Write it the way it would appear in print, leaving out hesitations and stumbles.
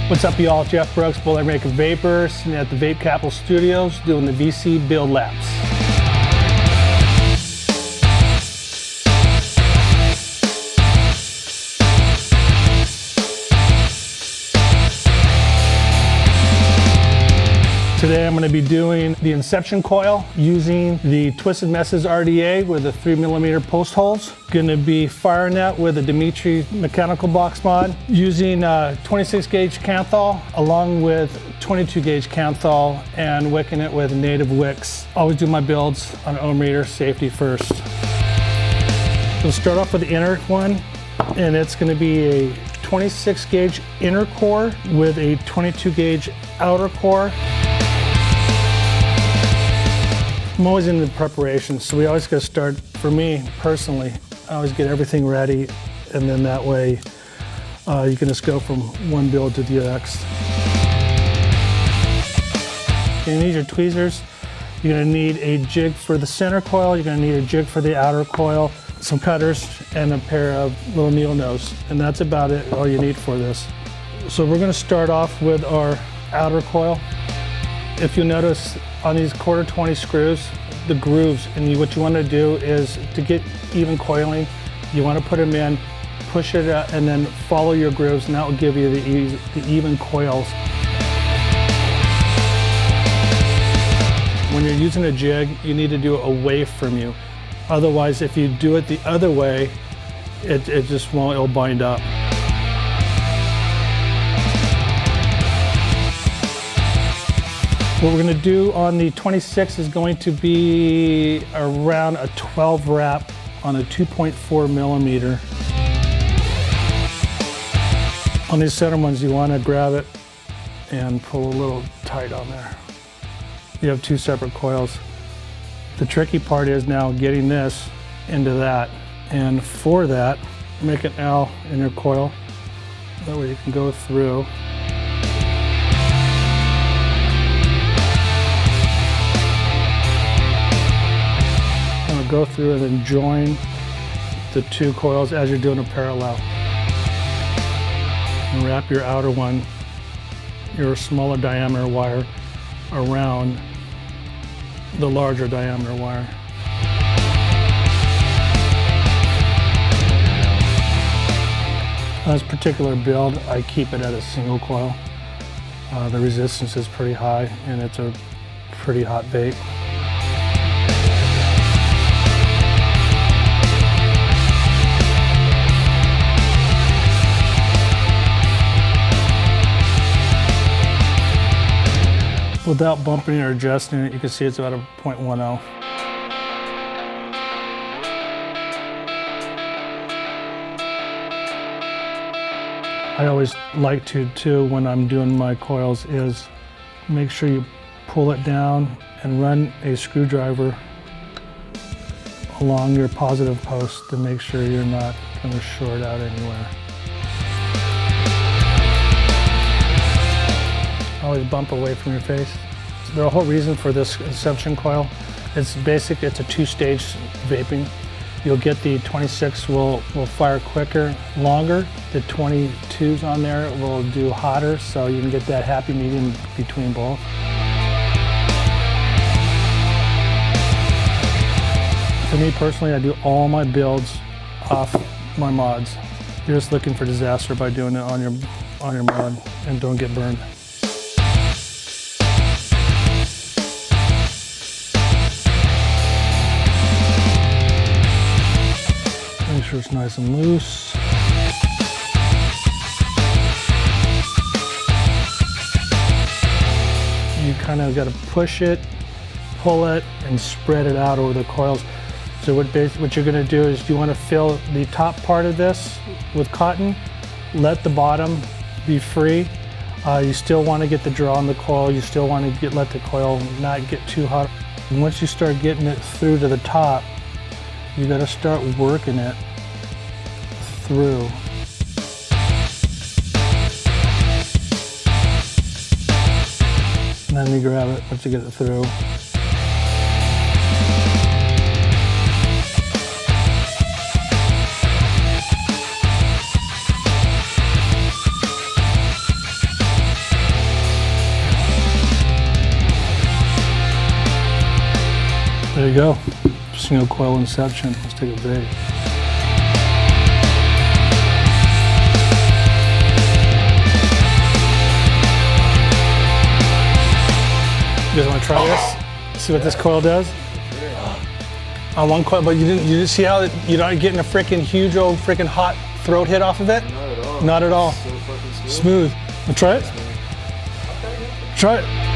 What's up, y'all? Jeff Brooks, Boilermaker Vapor, sitting at the Vape Capital Studios doing the VC BuildLapse. Today I'm going to be doing the Inception Coil using the Twisted Messes RDA with the 3mm post holes. Going to be firing that with a Dimitri mechanical box mod using 26 gauge Canthal along with 22 gauge Canthal and wicking it with native wicks. Always do my builds on an ohm meter, safety first. We'll start off with the inner one, and it's going to be a 26 gauge inner core with a 22 gauge outer core. I'm always into the preparation, so we always got to start, for me personally, I always get everything ready, and then that way you can just go from one build to the next. You're gonna need your tweezers, you're gonna need a jig for the center coil, you're gonna need a jig for the outer coil, some cutters, and a pair of little needle nose, and that's about it, all you need for this. So we're gonna start off with our outer coil. If you notice on these 1/4-20 screws, the grooves, and what you want to do is to get even coiling, you want to put them in, push it out, and then follow your grooves, and that will give you the even coils. When you're using a jig, you need to do it away from you. Otherwise, if you do it the other way, it just won't, it'll bind up. What we're going to do on the 26 is going to be around a 12 wrap on a 2.4mm. On these center ones, you want to grab it and pull a little tight on there. You have two separate coils. The tricky part is now getting this into that. And for that, make an L in your coil. That way you can go through. Go through and then join the two coils as you're doing a parallel. And wrap your outer one, your smaller diameter wire, around the larger diameter wire. On this particular build, I keep it at a single coil. The resistance is pretty high and it's a pretty hot vape. Without bumping or adjusting it, you can see it's about a 0.10. I always like to, too, when I'm doing my coils, is make sure you pull it down and run a screwdriver along your positive post to make sure you're not going to short out anywhere. Always bump away from your face. The whole reason for this Inception coil, it's basic, it's a two-stage vaping. You'll get the 26 will fire quicker, longer. The 22s on there will do hotter, so you can get that happy medium between both. For me personally, I do all my builds off my mods. You're just looking for disaster by doing it on your mod, and don't get burned. Make sure it's nice and loose. You kind of got to push it, pull it, and spread it out over the coils. So what you're going to do is you want to fill the top part of this with cotton, let the bottom be free. You still want to get the draw on the coil, you still want to let the coil not get too hot. And once you start getting it through to the top, you got to start working it through. And then you grab it once you get it through. There you go. Single coil Inception. Let's take a break. You guys want to try this? See what this coil does? On one coil, but you didn't see how you're not getting a freaking huge old freaking hot throat hit off of it? Not at all. Not at all. So fucking Smooth. Wanna try it? Try it.